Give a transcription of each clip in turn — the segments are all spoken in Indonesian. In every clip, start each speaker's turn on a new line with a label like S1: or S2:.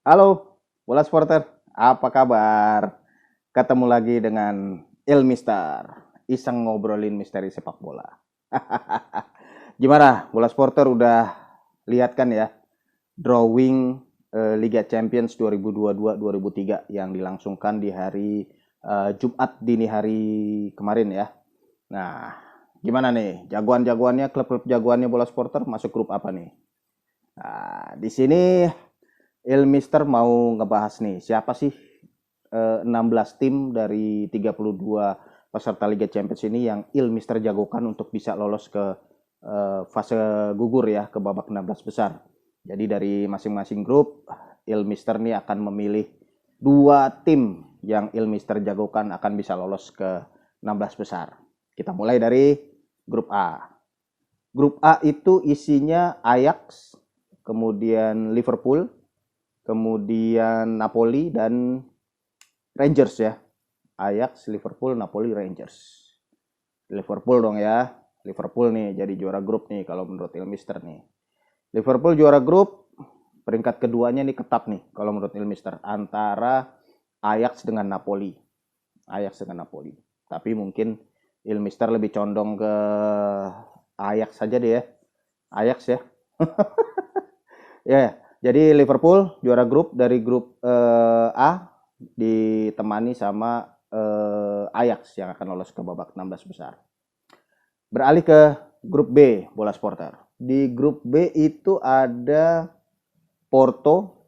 S1: Halo, bola supporter, apa kabar? Ketemu lagi dengan Mister, iseng ngobrolin misteri sepak bola. Gimana, bola supporter udah lihat kan ya, drawing Liga Champions 2022-2023 yang dilangsungkan di hari Jumat dini hari kemarin ya. Nah, gimana nih, jagoan-jagoannya, klub-klub jagoannya bola supporter masuk grup apa nih? Nah, di sini Mister mau ngebahas nih, siapa sih 16 tim dari 32 peserta Liga Champions ini yang Mister jagokan untuk bisa lolos ke fase gugur ya, ke babak 16 besar. Jadi dari masing-masing grup, Mister nih akan memilih dua tim yang Mister jagokan akan bisa lolos ke 16 besar. Kita mulai dari grup A. Grup A itu isinya Ajax, kemudian Liverpool, kemudian Napoli dan Rangers ya. Ajax, Liverpool, Napoli, Rangers. Liverpool dong ya. Liverpool nih jadi juara grup nih kalau menurut Mister nih. Liverpool juara grup, peringkat keduanya nih ketat nih kalau menurut Mister antara Ajax dengan Napoli. Ajax dengan Napoli. Tapi mungkin Mister lebih condong ke Ajax saja deh ya. Ajax ya. Ya, jadi Liverpool juara grup dari grup A ditemani sama Ajax yang akan lolos ke babak 16 besar. Beralih ke grup B, bola supporter. Di grup B itu ada Porto,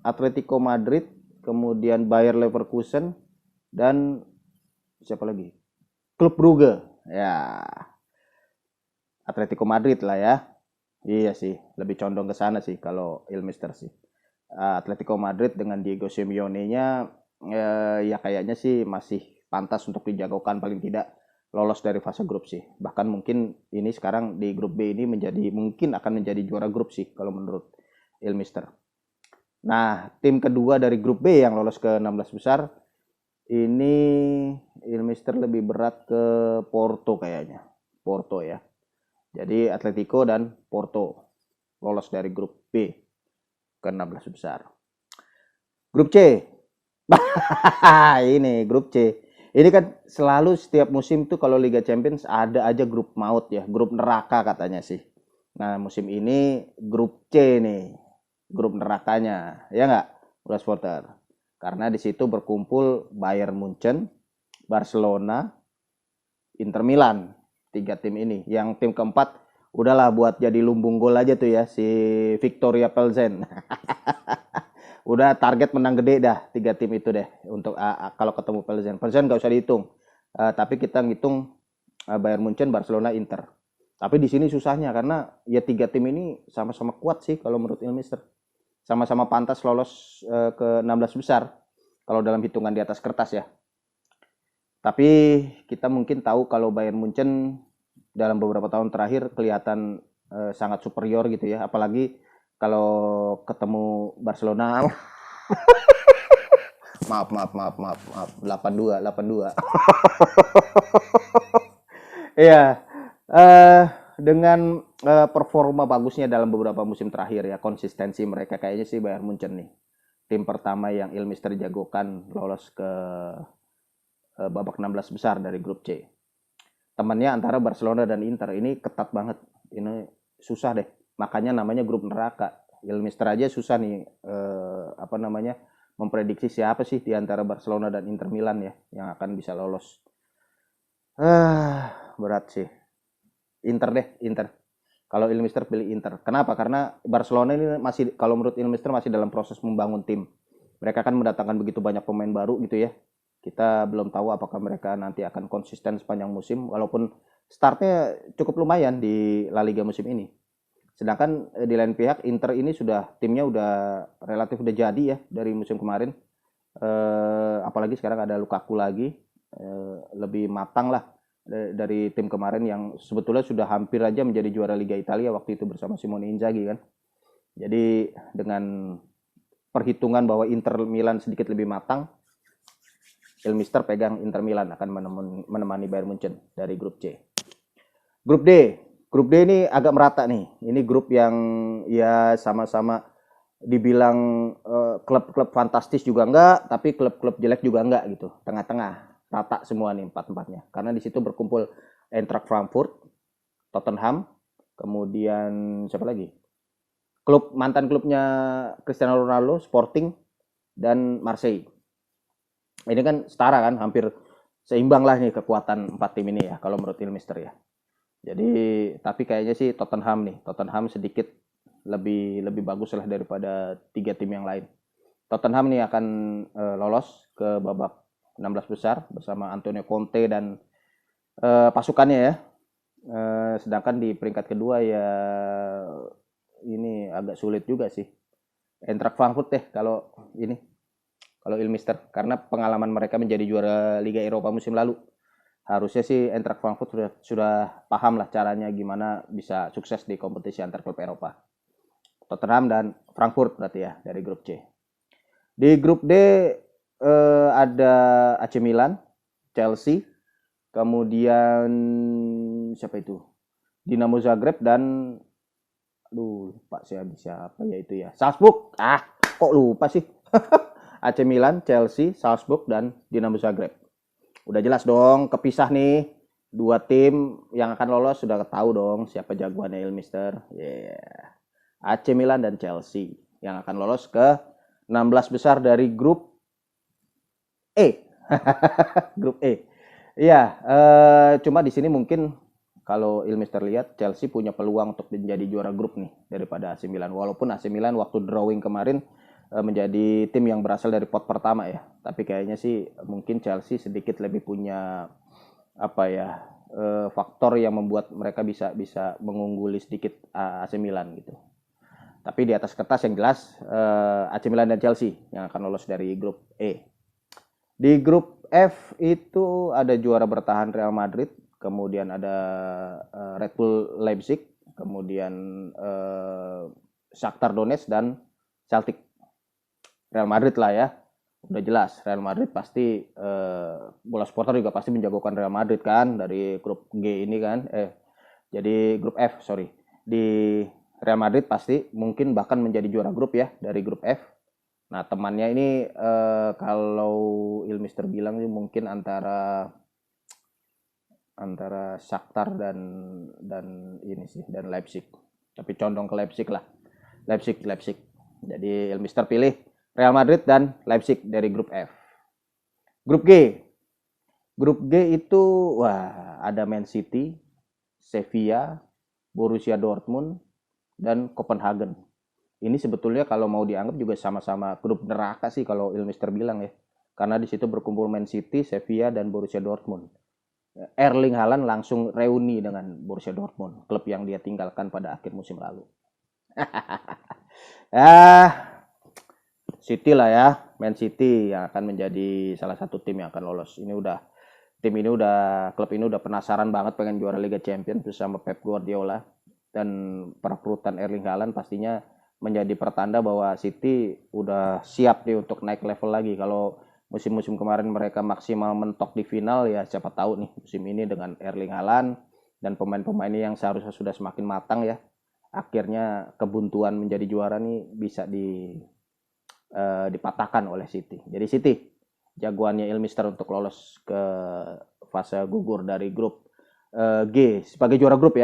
S1: Atletico Madrid, kemudian Bayer Leverkusen dan siapa lagi? Klub Brugge. Ya, Atletico Madrid lah ya. Iya sih, lebih condong ke sana sih kalau Mister sih. Atletico Madrid dengan Diego Simeone-nya ya kayaknya sih masih pantas untuk dijagokan paling tidak lolos dari fase grup sih. Bahkan mungkin ini sekarang di grup B ini mungkin akan menjadi juara grup sih kalau menurut Mister. Nah, tim kedua dari grup B yang lolos ke 16 besar ini Mister lebih berat ke Porto kayaknya. Porto ya. Jadi Atletico dan Porto lolos dari grup B ke 16 besar. Grup C. Ini grup C. Ini kan selalu setiap musim tuh kalau Liga Champions ada aja grup maut ya, grup neraka katanya sih. Nah, musim ini grup C nih, grup nerakanya, ya nggak, Bro Supporter? Karena di situ berkumpul Bayern Munchen, Barcelona, Inter Milan, tiga tim ini. Yang tim keempat udahlah buat jadi lumbung gol aja tuh ya si Victoria Pelzen. Udah target menang gede dah tiga tim itu deh untuk kalau ketemu Pilsen. Pilsen nggak usah dihitung. Tapi kita ngitung Bayern Munchen, Barcelona, Inter. Tapi di sini susahnya karena ya tiga tim ini sama-sama kuat sih kalau menurut Mister. Sama-sama pantas lolos ke 16 besar kalau dalam hitungan di atas kertas ya. Tapi kita mungkin tahu kalau Bayern Munchen dalam beberapa tahun terakhir kelihatan sangat superior gitu ya. Apalagi kalau ketemu Barcelona. Maaf. 82. Iya. eh dengan performa bagusnya dalam beberapa musim terakhir ya, konsistensi mereka kayaknya sih Bayern Munchen nih. Tim pertama yang Mister jagokan lolos ke babak 16 besar dari grup C. Temannya antara Barcelona dan Inter ini ketat banget. Ini susah deh. Makanya namanya grup neraka. Mister aja susah nih apa namanya memprediksi siapa sih di antara Barcelona dan Inter Milan ya yang akan bisa lolos. Berat sih. Inter deh, Inter. Kalau Mister pilih Inter. Kenapa? Karena Barcelona ini masih kalau menurut Mister masih dalam proses membangun tim. Mereka kan mendatangkan begitu banyak pemain baru gitu ya. Kita belum tahu apakah mereka nanti akan konsisten sepanjang musim walaupun startnya cukup lumayan di La Liga musim ini. Sedangkan di lain pihak Inter ini timnya udah relatif udah jadi ya dari musim kemarin. Apalagi sekarang ada Lukaku lagi, lebih matang lah dari tim kemarin yang sebetulnya sudah hampir aja menjadi juara Liga Italia waktu itu bersama Simone Inzaghi kan. Jadi dengan perhitungan bahwa Inter Milan sedikit lebih matang, Mister pegang Inter Milan akan menemani Bayern Munchen dari grup C. Grup D ini agak merata nih. Ini grup yang ya sama-sama dibilang klub-klub fantastis juga enggak, tapi klub-klub jelek juga enggak gitu. Tengah-tengah, rata semua nih empat-empatnya. Karena di situ berkumpul Eintracht Frankfurt, Tottenham, kemudian siapa lagi? Mantan klubnya Cristiano Ronaldo, Sporting dan Marseille. Ini kan setara kan, hampir seimbang lah nih kekuatan empat tim ini ya kalau menurut Ilmister ya. Jadi tapi kayaknya sih Tottenham sedikit lebih bagus lah daripada tiga tim yang lain. Tottenham nih akan lolos ke babak 16 besar bersama Antonio Conte dan pasukannya ya. Sedangkan di peringkat kedua ya ini agak sulit juga sih. Eintracht Frankfurt deh kalau Ilmister karena pengalaman mereka menjadi juara Liga Eropa musim lalu. Harusnya sih Eintracht Frankfurt sudah paham lah caranya gimana bisa sukses di kompetisi antar klub Eropa. Tottenham dan Frankfurt berarti ya dari grup C. Di grup D ada AC Milan, Chelsea, kemudian siapa itu? Dinamo Zagreb dan lupa siapa ya itu ya. Salzburg. Kok lupa sih? AC Milan, Chelsea, Salzburg dan Dinamo Zagreb. Udah jelas dong, kepisah nih. Dua tim yang akan lolos sudah tahu dong siapa jagoannya Ilmister. Yeah. AC Milan dan Chelsea yang akan lolos ke 16 besar dari grup E. Grup E. Iya, cuma di sini mungkin kalau Ilmister lihat Chelsea punya peluang untuk menjadi juara grup nih daripada AC Milan. Walaupun AC Milan waktu drawing kemarin menjadi tim yang berasal dari pot pertama ya. Tapi kayaknya sih mungkin Chelsea sedikit lebih punya faktor yang membuat mereka bisa mengungguli sedikit AC Milan gitu. Tapi di atas kertas yang jelas AC Milan dan Chelsea yang akan lolos dari grup E. Di grup F itu ada juara bertahan Real Madrid, kemudian ada Red Bull Leipzig, kemudian Shakhtar Donetsk dan Celtic. Real Madrid lah ya, udah jelas Real Madrid pasti bola supporter juga pasti menjagokan Real Madrid kan dari grup G ini kan, jadi grup F di Real Madrid pasti mungkin bahkan menjadi juara grup ya dari grup F. Nah temannya ini kalau Ilmister bilang sih mungkin antara Shakhtar dan ini sih dan Leipzig, tapi condong ke Leipzig lah, Leipzig. Jadi Ilmister pilih Real Madrid dan Leipzig dari grup F. Grup G itu ada Man City, Sevilla, Borussia Dortmund dan Copenhagen. Ini sebetulnya kalau mau dianggap juga sama-sama grup neraka sih kalau Ilmister bilang ya. Karena di situ berkumpul Man City, Sevilla dan Borussia Dortmund. Erling Haaland langsung reuni dengan Borussia Dortmund, klub yang dia tinggalkan pada akhir musim lalu. City lah ya, Man City yang akan menjadi salah satu tim yang akan lolos. Klub ini udah penasaran banget pengen juara Liga Champions bersama Pep Guardiola, dan perekrutan Erling Haaland pastinya menjadi pertanda bahwa City udah siap nih untuk naik level lagi. Kalau musim-musim kemarin mereka maksimal mentok di final, ya siapa tahu nih musim ini dengan Erling Haaland dan pemain-pemainnya yang seharusnya sudah semakin matang ya, akhirnya kebuntuan menjadi juara nih bisa dipatahkan oleh City. Jadi City jagoannya Ilmister untuk lolos ke fase gugur dari grup G sebagai juara grup.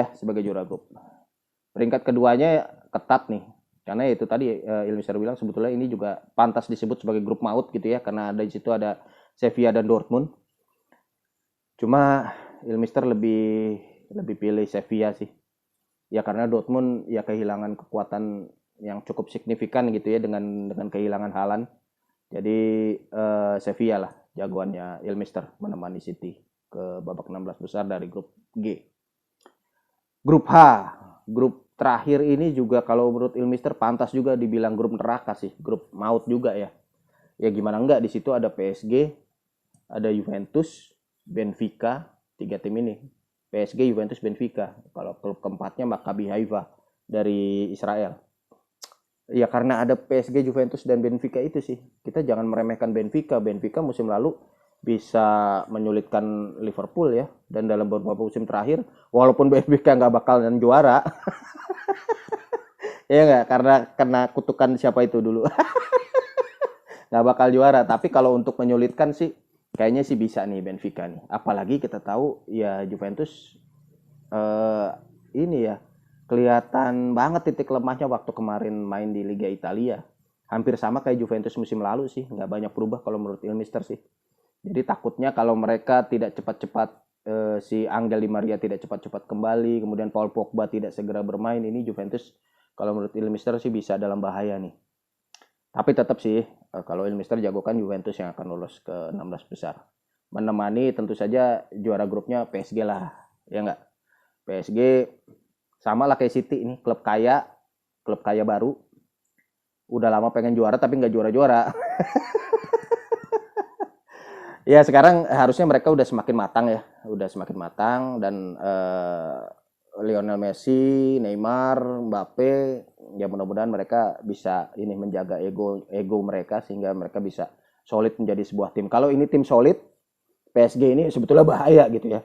S1: Peringkat keduanya ketat nih, karena itu tadi Ilmister bilang sebetulnya ini juga pantas disebut sebagai grup maut gitu ya, karena di situ ada Sevilla dan Dortmund. Cuma Ilmister lebih pilih Sevilla sih. Ya karena Dortmund ya kehilangan kekuatan yang cukup signifikan gitu ya dengan kehilangan Haaland. Jadi Sevilla lah jagoannya Ilmister menemani City ke babak 16 besar dari grup G. Grup H, grup terakhir ini juga kalau menurut Ilmister pantas juga dibilang grup neraka sih, grup maut juga ya. Ya gimana enggak, di situ ada PSG, ada Juventus, Benfica, tiga tim ini. PSG, Juventus, Benfica. Kalau klub keempatnya Maccabi Haifa dari Israel. Ya karena ada PSG, Juventus dan Benfica itu sih. Kita jangan meremehkan Benfica. Benfica musim lalu bisa menyulitkan Liverpool ya. Dan dalam beberapa musim terakhir, walaupun Benfica nggak bakal juara, Ya nggak, karena kena kutukan siapa itu dulu. Nggak bakal juara. Tapi kalau untuk menyulitkan sih, kayaknya sih bisa nih Benfica nih. Apalagi kita tahu ya Juventus eh, ini ya kelihatan banget titik lemahnya waktu kemarin main di Liga Italia. Hampir sama kayak Juventus musim lalu sih, nggak banyak berubah kalau menurut Ilmister sih. Jadi takutnya kalau mereka tidak cepat-cepat si Angel Di Maria tidak cepat-cepat kembali, kemudian Paul Pogba tidak segera bermain, ini Juventus kalau menurut Ilmister sih bisa dalam bahaya nih. Tapi tetap sih kalau Ilmister jagokan Juventus yang akan lolos ke 16 besar. Menemani tentu saja juara grupnya PSG lah, ya nggak? PSG sama lah kayak City ini, klub kaya baru. Udah lama pengen juara tapi nggak juara-juara. Ya sekarang harusnya mereka udah semakin matang ya, udah semakin matang dan Lionel Messi, Neymar, Mbappe, ya mudah-mudahan mereka bisa ini menjaga ego mereka sehingga mereka bisa solid menjadi sebuah tim. Kalau ini tim solid, PSG ini sebetulnya bahaya gitu ya.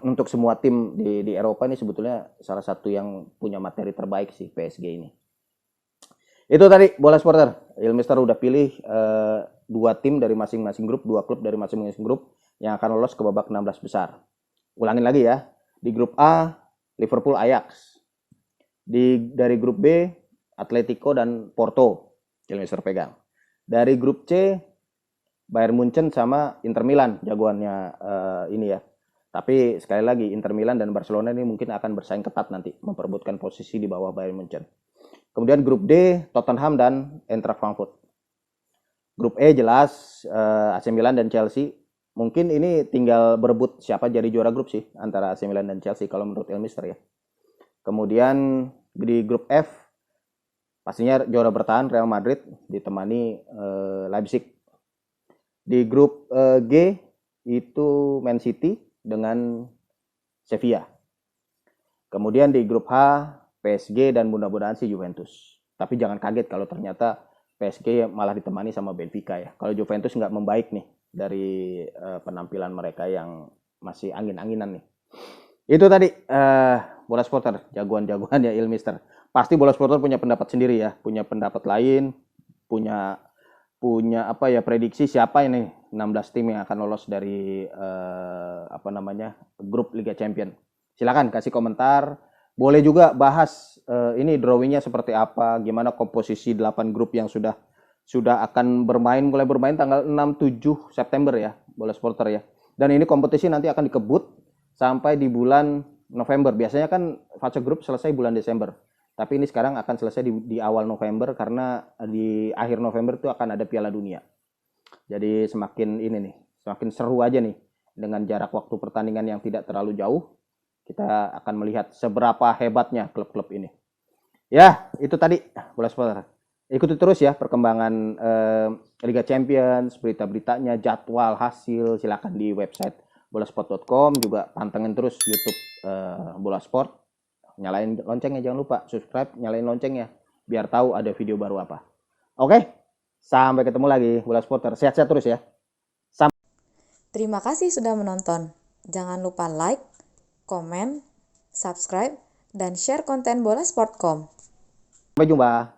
S1: Untuk semua tim di Eropa ini sebetulnya salah satu yang punya materi terbaik sih PSG ini. Itu tadi bola supporter. Ilmister udah pilih dua tim dari masing-masing grup, dua klub dari masing-masing grup yang akan lolos ke babak 16 besar. Ulangin lagi ya. Di grup A, Liverpool Ajax. Dari grup B, Atletico dan Porto. Ilmister pegang. Dari grup C, Bayern Munchen sama Inter Milan jagoannya ini ya. Tapi sekali lagi Inter Milan dan Barcelona ini mungkin akan bersaing ketat nanti memperebutkan posisi di bawah Bayern Munchen. Kemudian grup D, Tottenham dan Eintracht Frankfurt. Grup E jelas AC Milan dan Chelsea. Mungkin ini tinggal berebut siapa jadi juara grup sih antara AC Milan dan Chelsea kalau menurut Elmister ya. Kemudian di grup F pastinya juara bertahan Real Madrid ditemani Leipzig. Di grup G itu Man City dengan Sevilla. Kemudian di grup H PSG dan mudah-mudahan sih Juventus. Tapi jangan kaget kalau ternyata PSG malah ditemani sama Benfica ya. Kalau Juventus nggak membaik nih dari penampilan mereka yang masih angin-anginan nih. Itu tadi bola supporter, jagoan-jagoan ya Ilmister. Pasti bola supporter punya pendapat sendiri ya, punya pendapat lain, punya apa ya prediksi siapa ini 16 tim yang akan lolos dari grup Liga Champion. Silakan kasih komentar. Boleh juga bahas ini drawingnya seperti apa, gimana komposisi 8 grup yang sudah akan mulai bermain tanggal 6-7 September ya, bola supporter ya. Dan ini kompetisi nanti akan dikebut sampai di bulan November. Biasanya kan fase grup selesai bulan Desember. Tapi ini sekarang akan selesai di awal November karena di akhir November itu akan ada Piala Dunia. Jadi semakin seru aja nih dengan jarak waktu pertandingan yang tidak terlalu jauh. Kita akan melihat seberapa hebatnya klub-klub ini. Ya, itu tadi bola supporter. Ikuti terus ya perkembangan Liga Champions, berita-beritanya, jadwal, hasil, silakan di website bolasport.com, juga pantengin terus YouTube Bola Sport. Nyalain loncengnya, jangan lupa subscribe, nyalain loncengnya biar tahu ada video baru apa. Oke, sampai ketemu lagi Bola Supporter. Sehat-sehat terus ya.
S2: Terima kasih sudah menonton. Jangan lupa like, komen, subscribe, dan share konten Bola Sport.com.
S1: Sampai jumpa.